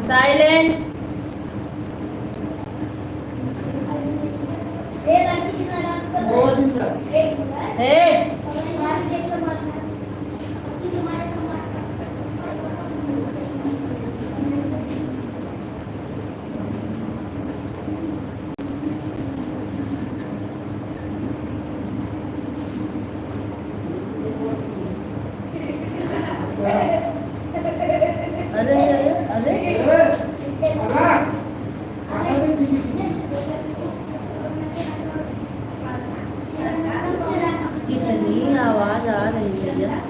Silent. बोल। हे अरे अरे कितनी आवाज आ रही है।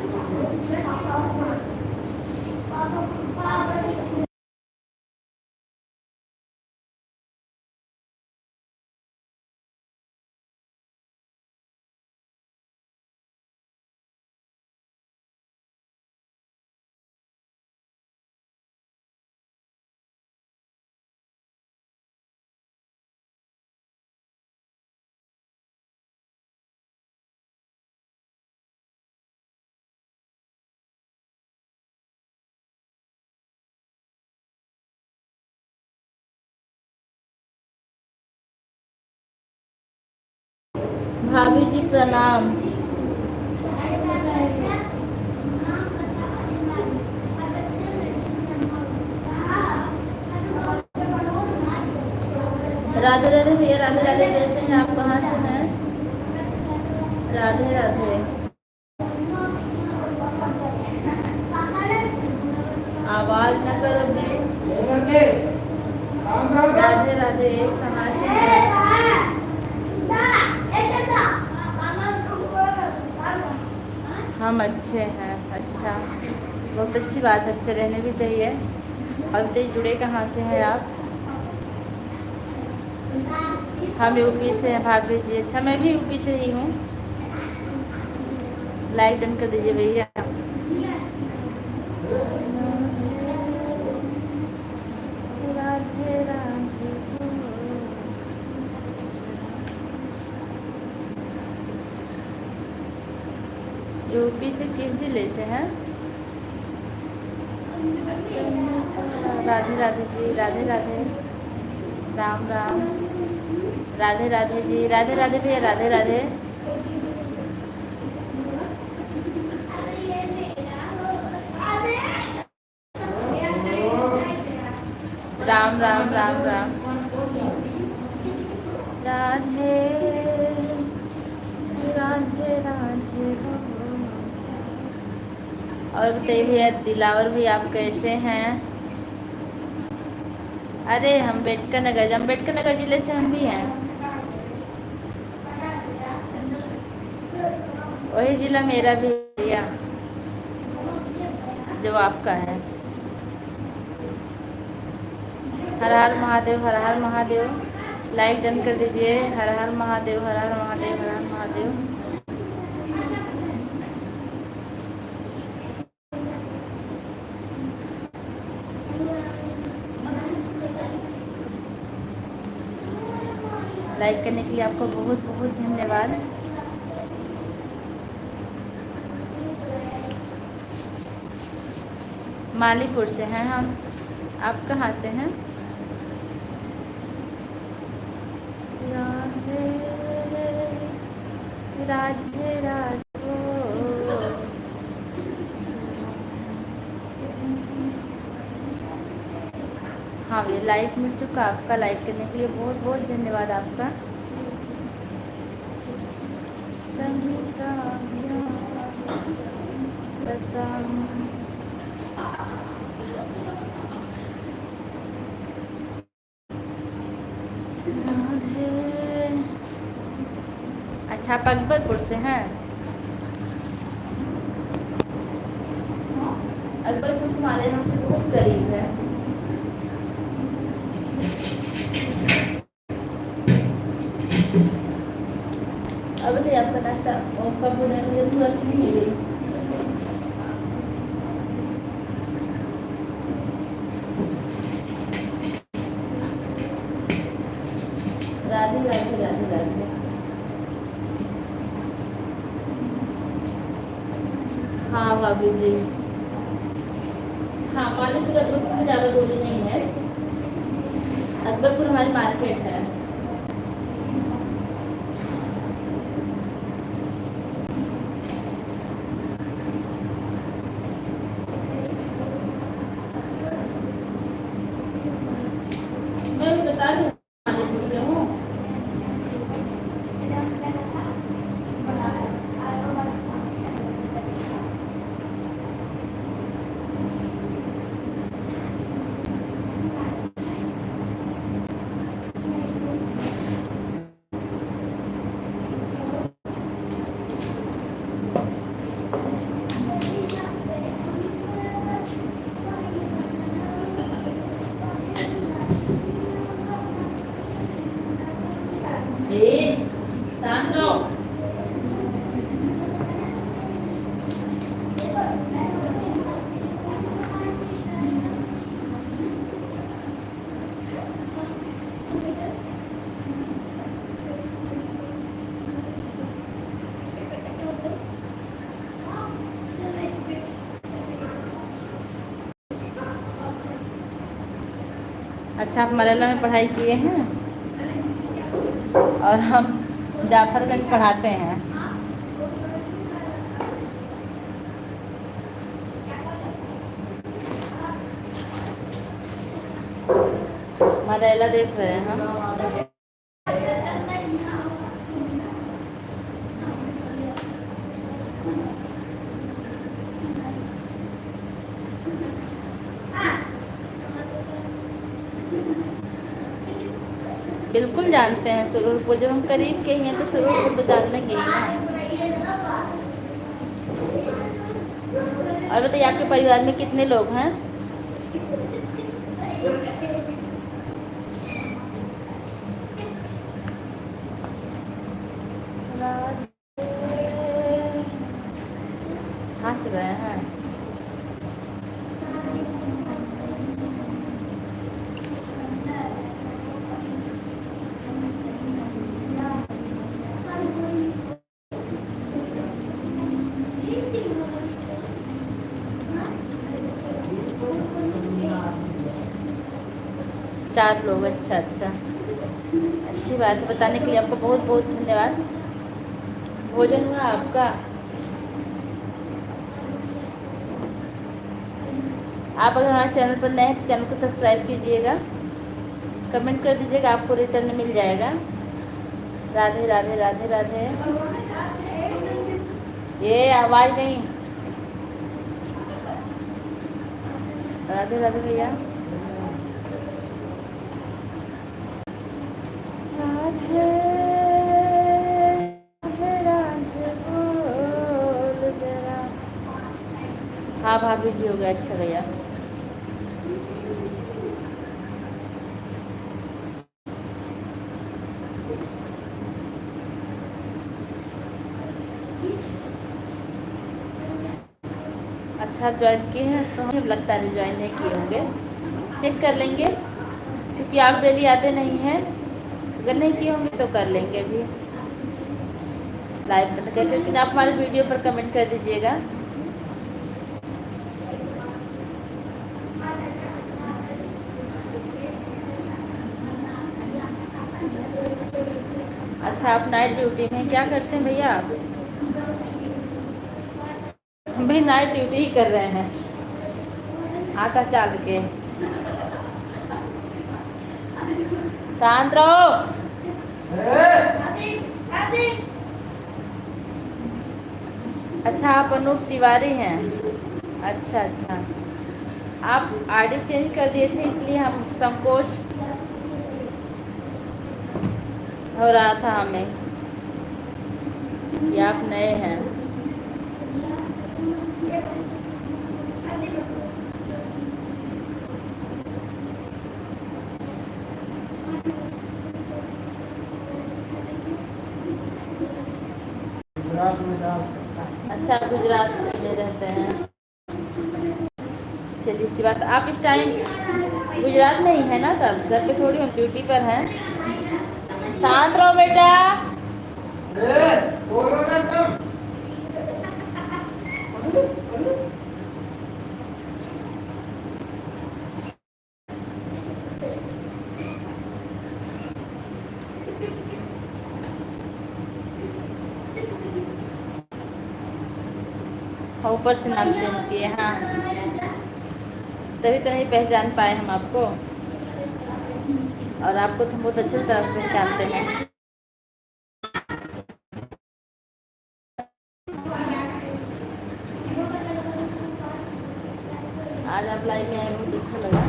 भाभी जी प्रणाम। राधे राधे भैया, राधे राधे। कैसे हैं आप, कहाँ से हैं? राधे राधे। आवाज न करो जी। राधे राधे। कहाँ से हैं? हम अच्छे हैं। अच्छा, बहुत अच्छी बात है, अच्छे रहने भी चाहिए। और तो जुड़े कहाँ से हैं आप? हम यूपी से हैं भाभी जी। अच्छा, मैं भी यूपी से ही हूँ। लाइक डन कर दीजिए भैया। राधे राधे। यूपी से किस जिले से हैं? राधे राधे जी, राधे राधे। राम राम। राधे राधे जी, राधे राधे भैया, राधे राधे। राम राम राम राम। राधे राधे राधे। और बताइए भैया दिलावर भी, आप कैसे हैं? अरे हम अम्बेडकर नगर जिले से हम भी हैं। वही जिला मेरा भी है भैया जो आपका है। हर हर महादेव, हर हर महादेव। लाइक डन कर दीजिए। हर हर महादेव, हर हर महादेव, हर हर महादेव। लाइक करने के लिए आपको बहुत बहुत धन्यवाद। मालीपुर से हैं हम। आप कहाँ से हैं? राधे राधे राधे। हाँ, ये लाइक मिल चुका। आपका लाइक करने के लिए बहुत बहुत धन्यवाद आपका। अच्छा, आप अकबरपुर से हैं? अकबरपुर मालेगांव से बहुत करीब है। अब बताइए आपका नाश्ता कब होना है? तुरंत नहीं मिली। राधे राधे राधे राधे। हाँ भाभी जी, हाँ मालिकपुर अकबरपुर में ज़्यादा दूरी नहीं है, अकबरपुर हमारी मार्केट है। मैं बता दूँ मालिकपुर से हूँ। अच्छा, आप मलयालम में पढ़ाई किए हैं और हम जाफरगंज पढ़ाते हैं। मलयाला देख रहे हैं हम। बिल्कुल जानते हैं सुरूरपुर, जब हम करीब के ही हैं तो सुरूरपुर तो जान लेंगे ही ना। और बताइए आपके परिवार में कितने लोग हैं? हंस रहे हैं। चार लोग, अच्छा अच्छा, अच्छी बात है। बताने के लिए आपको बहुत बहुत धन्यवाद। भोजन हुआ आपका? आप अगर हमारे चैनल पर नए हैं तो चैनल को सब्सक्राइब कीजिएगा, कमेंट कर दीजिएगा, आपको रिटर्न मिल जाएगा। राधे राधे राधे राधे। ये आवाज़ नहीं। राधे राधे भैया। राधे राधे बोल जरा। हाँ भाभी जी, हो गया। अच्छा भैया। अच्छा, आप ज्वाइन किए हैं तो हमें लगता है ज्वाइन नहीं किए होंगे, चेक कर लेंगे क्योंकि आप डेली आते नहीं हैं। अगर नहीं किए होंगे तो कर लेंगे भी लाइव बंद करके, लेकिन आप हमारे वीडियो पर कमेंट कर दीजिएगा। अच्छा, आप नाइट ड्यूटी में क्या करते हैं भैया? आप हम भी नाइट ड्यूटी ही कर रहे हैं, आटा चाल के। शांत रहो। अच्छा, आप अनूप तिवारी हैं? अच्छा अच्छा, आप आईडी चेंज कर दिए थे इसलिए हम संकोच हो रहा था हमें कि आप नए हैं। अच्छा, गुजरात में रहते हैं। चलिए अच्छी बात। आप इस टाइम गुजरात में ही है ना? तब घर पे थोड़ी, हम ड्यूटी पर हैं। शांत रहो बेटा। ऊपर से नाम चेंज किए। हाँ, तभी तो नहीं पहचान पाए हम आपको, और आपको तो हम बहुत अच्छी तरह से पहचानते हैं। आज आप लाइव में आए, बहुत अच्छा लगा।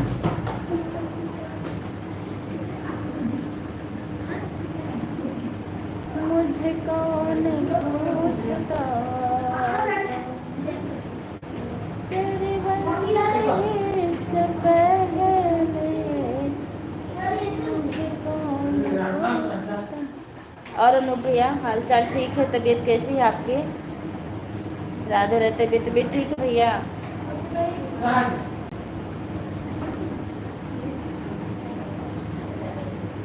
मुझे कौन पूछता तेरी बंदगी से पहले, मुझे कौन पूछता। और अनूप भैया, हाल चाल ठीक है? तबीयत कैसी है आपकी? राधे राधे। तबीयत ठीक है भैया?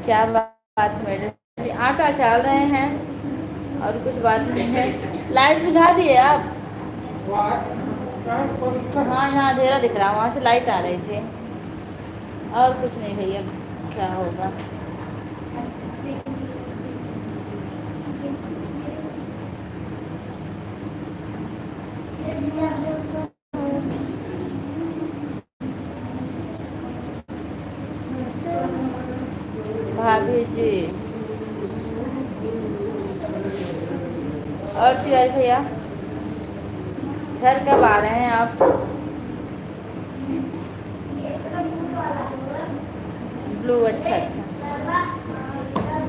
क्या बात है मैडम, आटा चाल रहे हैं और कुछ बात नहीं है। लाइट बुझा दिए आप? हाँ, यहाँ अंधेरा दिख रहा, वहाँ से लाइट आ रही थी। और कुछ नहीं भैया, क्या होगा। भाभी जी और तिवारी भैया, घर कब आ रहे हैं आप? ब्लू, अच्छा अच्छा।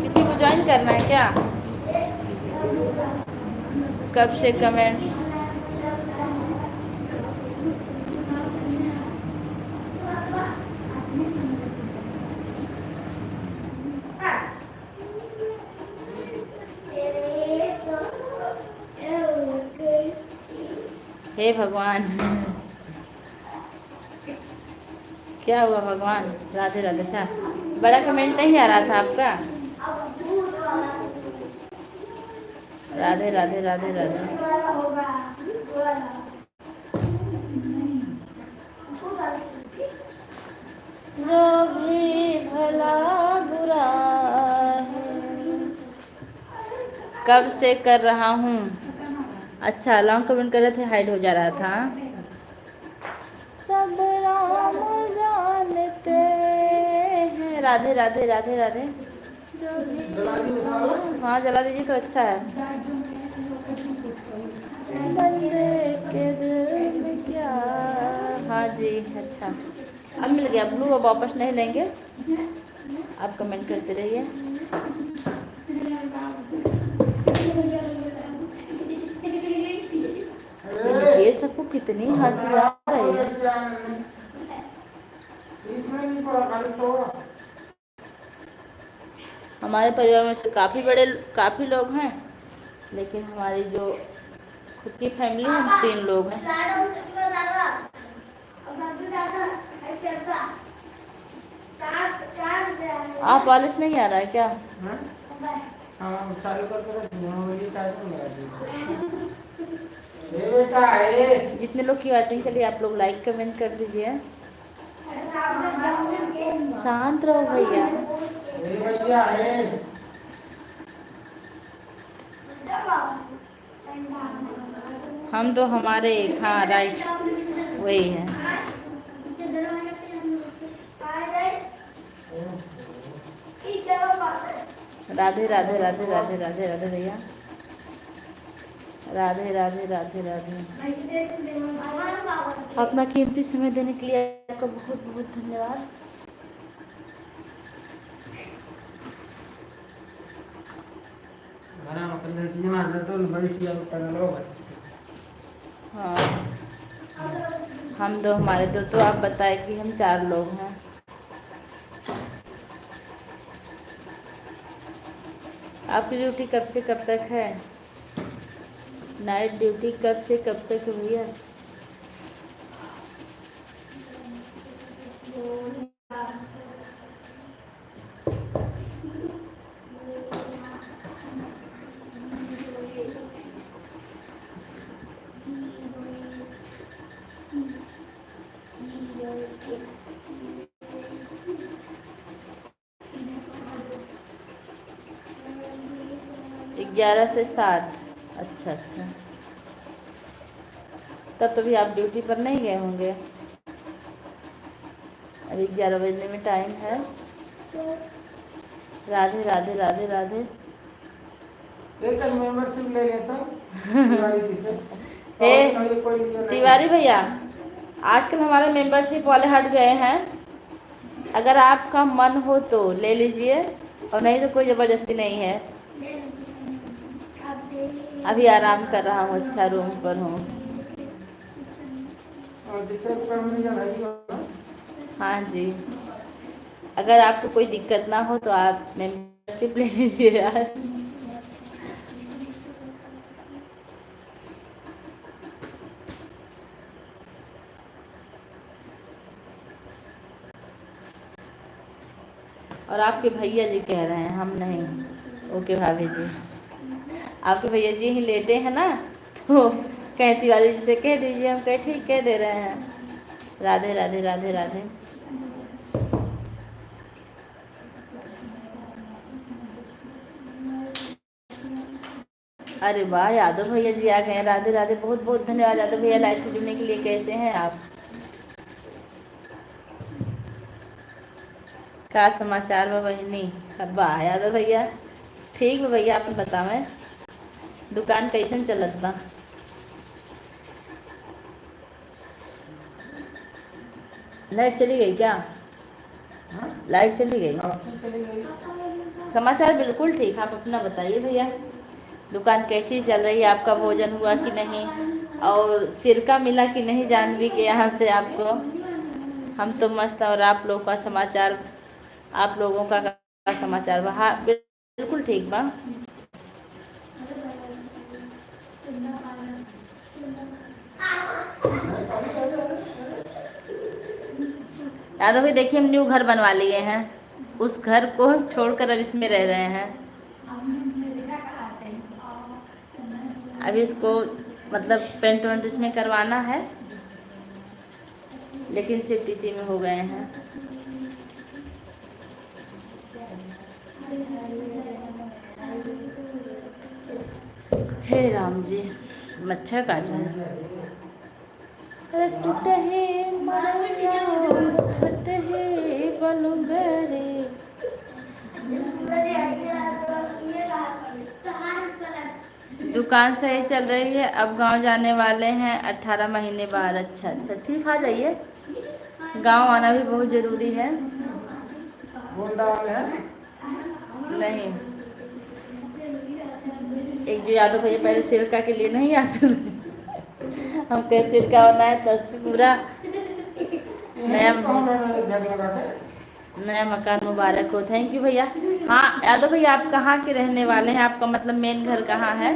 किसी को ज्वाइन करना है क्या? कब से कमेंट्स? हे भगवान, क्या हुआ भगवान? राधे राधे। था बड़ा कमेंट नहीं आ रहा था आपका? राधे राधे राधे राधे। जो भी भला बुरा है, कब से कर रहा हूँ। अच्छा, लॉन्ग कमेंट कर रहे थे, हाइड हो जा रहा था। सब राम जानते हैं। राधे राधे राधे राधे। हाँ, जला दीजिए तो अच्छा है। बंदे के दिल में क्या। हाँ जी, अच्छा, अब मिल गया ब्लू। अब वापस नहीं लेंगे, आप कमेंट करते रहिए। ये सबको कितनी हंसी आ रही है। हमारे परिवार में से काफ़ी लोग हैं, लेकिन हमारी जो खुद की फैमिली है, हम 3 लोग हैं। आप पॉलिश नहीं आ रहा है क्या? जितने लोग की वाचिंग चलिए, आप लोग लाइक कमेंट कर दीजिए। शांत रहो भैया। हम तो हमारे, हाँ राइट, वही है। राधे राधे राधे राधे राधे राधे भैया। राधे राधे राधे राधे। अपना कीमती समय देने के लिए आपका बहुत बहुत धन्यवाद। हाँ, हम दो, हमारे दो, तो आप बताए कि हम 4 लोग हैं। आपकी ड्यूटी कब से कब तक है? नाइट ड्यूटी कब से कब तक है भैया? ग्यारह से 7। अच्छा अच्छा, तब तो भी आप ड्यूटी पर नहीं गए होंगे। अभी 11 बजने में टाइम है। राधे राधे राधे राधे। मेंबरशिप ले लेता तिवारी से। हे तिवारी भैया, आजकल हमारे मेंबरशिप वाले हट गए हैं। अगर आपका मन हो तो ले लीजिए, और नहीं तो कोई ज़बरदस्ती नहीं है। अभी आराम कर रहा हूँ, अच्छा रूम पर हूँ। हाँ जी, अगर आपको कोई दिक्कत ना हो तो आप मेंबरशिप ले लीजिए यार। और आपके भैया जी कह रहे हैं, हम नहीं। ओके भाभी जी, आपके भैया जी ही लेटे हैं ना, तो कहे तिवारी जी से कह दीजिए। हम कहे ठीक, कह दे रहे हैं। राधे राधे राधे राधे। अरे वाह, यादव भैया जी आ गए। राधे राधे, बहुत बहुत धन्यवाद यादव भैया लाइव से जुड़ने के लिए। कैसे हैं आप? का समाचार बा बहिनी? वाह यादव भैया, ठीक बा भैया। आपने बतावे दुकान कैसन चलत बा? लाइट चली गई क्या? लाइट चली गई? समाचार बिल्कुल ठीक। आप अपना बताइए भैया, दुकान कैसी चल रही है? आपका भोजन हुआ कि नहीं? और सिरका मिला कि नहीं जानवी के यहाँ से आपको? हम तो मस्त। और आप लोगों का समाचार, आप लोगों का समाचार बा? हाँ बिल्कुल ठीक बा। यादव भाई देखिए, हम न्यू घर बनवा लिए हैं। उस घर को छोड़कर अब इसमें रह रहे हैं। अभी इसको मतलब पेंट वेंट इसमें करवाना है, लेकिन सिर्फ इसी में हो गए हैं। हे राम जी, मच्छर काट रहे हैं। अरे टूटे मरैया फटे बलुंगरे। दुकान सही चल रही है। अब गांव जाने वाले हैं 18 महीने बाद। अच्छा अच्छा, ठीक, आ जाइए। गांव आना भी बहुत ज़रूरी है। नहीं, एक जो यादव भैया पहले सिरका के लिए नहीं आते थे, हम कहे सिरका होना है तो पूरा नया मकान मुबारक हो। थैंक यू भैया। हाँ यादव भैया, आप कहाँ के रहने वाले हैं? आपका मतलब मेन घर कहाँ है?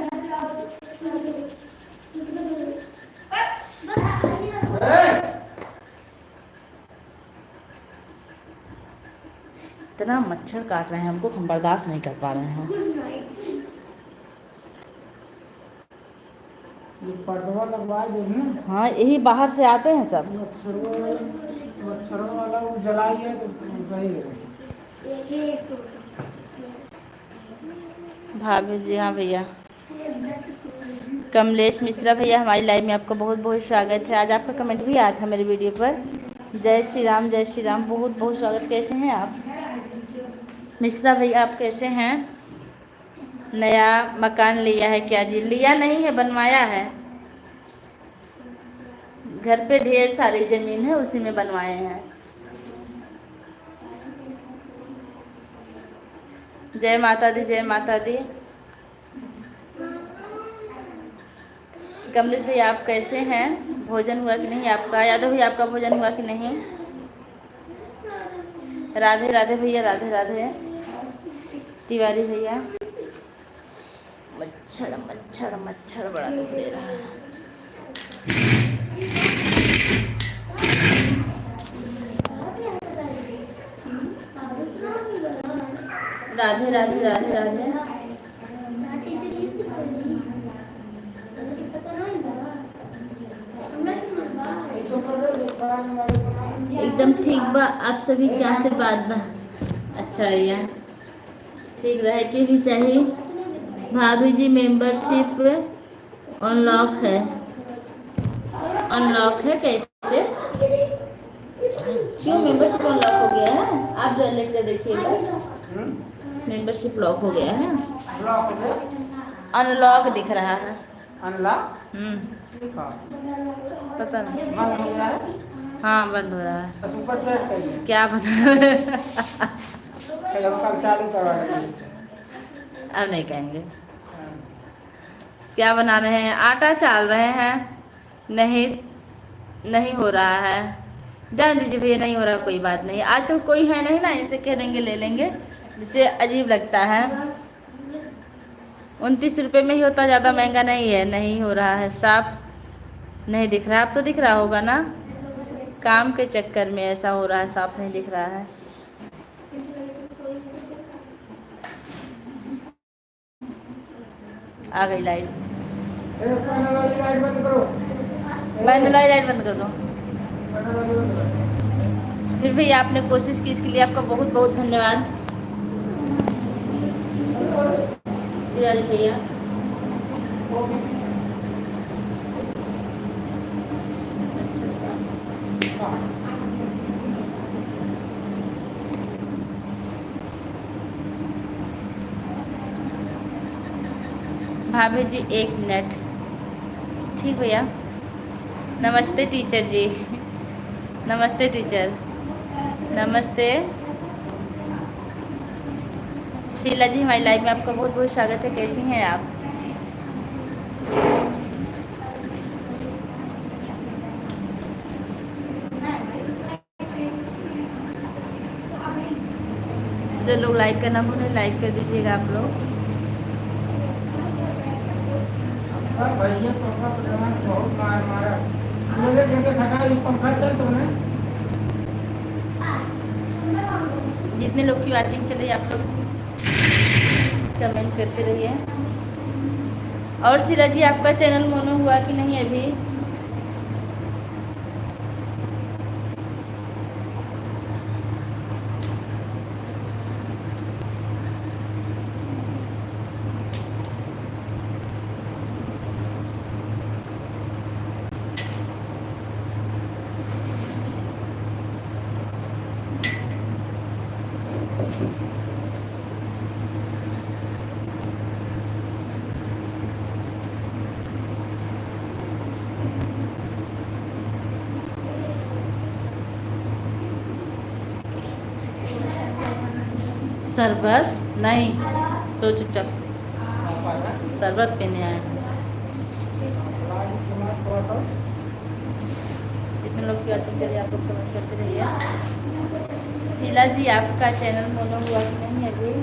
इतना मच्छर काट रहे हैं हमको, हम बर्दाश्त नहीं कर पा रहे हैं। हाँ, यही बाहर से आते हैं सब। मच्छरों वाला वो जलाइए तो सही है। भाभी जी, हाँ भैया। कमलेश मिश्रा भैया, हमारी लाइव में आपका बहुत बहुत स्वागत है। आज आपका कमेंट भी आया था मेरे वीडियो पर। जय श्री राम, जय श्री राम, बहुत बहुत स्वागत। कैसे हैं आप मिश्रा भैया? आप कैसे हैं? नया मकान लिया है क्या जी? लिया नहीं है, बनवाया है। घर पे ढेर सारी ज़मीन है, उसी में बनवाए हैं। जय माता दी, जय माता दी। कमलेश भैया, आप कैसे हैं? भोजन हुआ कि नहीं आपका? यादव भैया, आपका भोजन हुआ कि नहीं? राधे राधे भैया, राधे राधे। तिवारी भैया, मच्छर मच्छर मच्छर बड़ा दुख दे रहा है। राधे राधे राधे राधे। एकदम ठीक बा। आप सभी क्या से बात बा? अच्छा भैया, ठीक रहे के भी चाहिए। भाभी जी, मेंबरशिप अनलॉक है। अनलॉक है कैसे? क्यों मेंबरशिप अनलॉक हो गया है? आप जरा लिख कर देखिएगा। मेंबरशिप लॉक हो गया है। ब्लॉक हो गया। अनलॉक दिख रहा है। अनलॉक हम्म, लिखा पता नहीं। बंद हो गया है। हाँ बंद हो रहा है। तो ऊपर चेक करिए। क्या बना? पहले वो कल चालू करवा लीजिए। अब नहीं कहेंगे। क्या बना रहे हैं? आटा चाल रहे हैं। नहीं, नहीं हो रहा है। जान दीजिए भैया, नहीं हो रहा, कोई बात नहीं। आजकल कोई है नहीं ना, इनसे कह देंगे ले लेंगे, जिससे अजीब लगता है। 29 रुपये में ही होता, ज़्यादा महंगा नहीं है। नहीं हो रहा है, साफ नहीं दिख रहा। अब तो दिख रहा होगा ना, काम के चक्कर में ऐसा हो रहा है, साफ नहीं दिख रहा है। आ गई लाइट। लाइट बंद करो। लाइट बंद कर दो। फिर भी आपने कोशिश की, इसके लिए आपका बहुत बहुत धन्यवाद तिवारी भैया। भाभी जी 1 मिनट। ठीक भैया। नमस्ते टीचर जी। नमस्ते टीचर। नमस्ते शीला जी, हमारी लाइव में आपका बहुत बहुत स्वागत है। कैसी हैं आप? जो लोग लाइक करना भूलें, लाइक कर दीजिएगा आप लोग। भैया पंखा पकड़ना बहुत मार मारा। मेरे जगह सटा ये पंखा चल तो ना। जितने लोग की वाचिंग चल रही है, आप लोग कमेंट करते रहिए। और शीला जी, आपका चैनल मोनो हुआ कि नहीं अभी? शरबत नहीं, सो चुपचाप। शरबत पीने आए हैं। जितने लोग की वाचिंग करिए, आप लोग कमेंट करते रहिए। शीला जी, आपका चैनल मोनो हुआ कि नहीं अभी?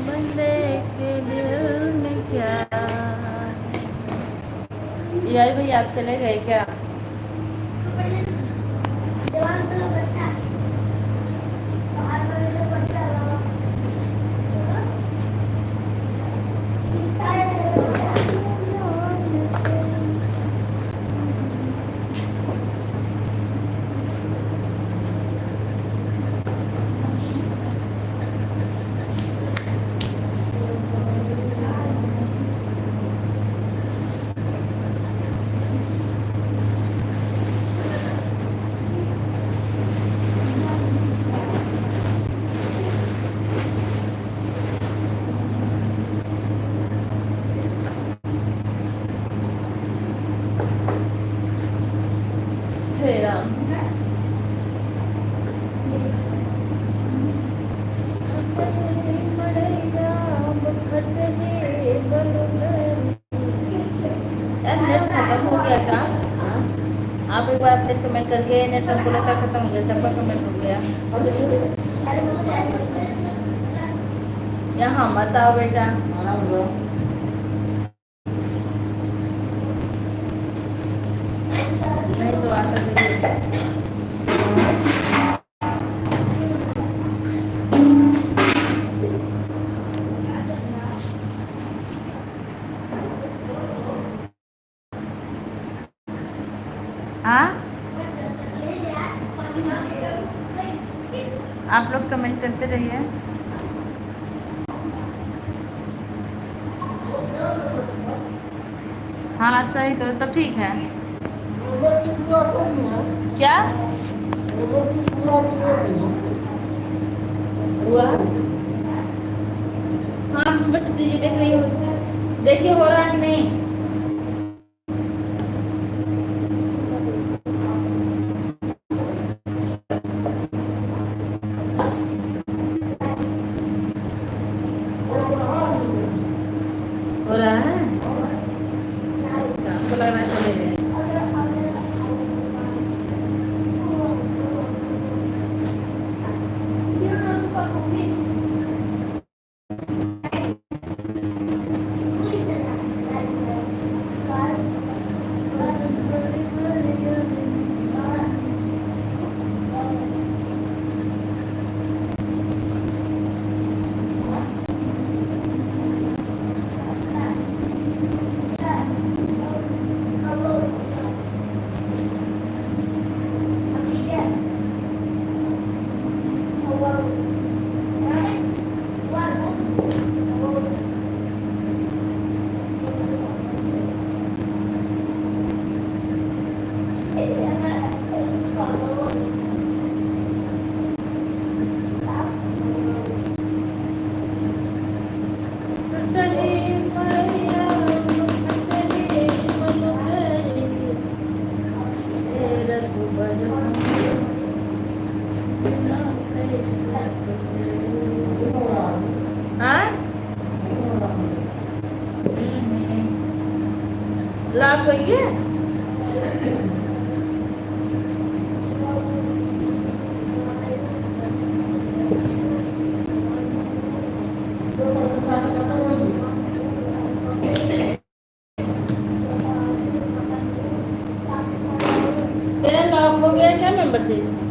बंदे के दिल में क्या यार भाई, आप चले गए क्या? नेट खत्म हो गया था। आप एक बार प्लीज कमेंट करके, नेट हमको लगता खत्म हो गया, सबका कमेंट हो गया। यहाँ मत आओ बेटा। नहीं तो आ सकते। हाँ, आप लोग कमेंट करते रहिए। हाँ सही, तो तब ठीक है। क्या हुआ? हाँ बस प्लीज देख रही हो, देखिए हो रहा है कि नहीं। हो रहा है, अच्छा हमको लग रहा है चले गए। हाँ लाभ हो गया। मेरा लॉक हो गया क्या मेंबरशिप?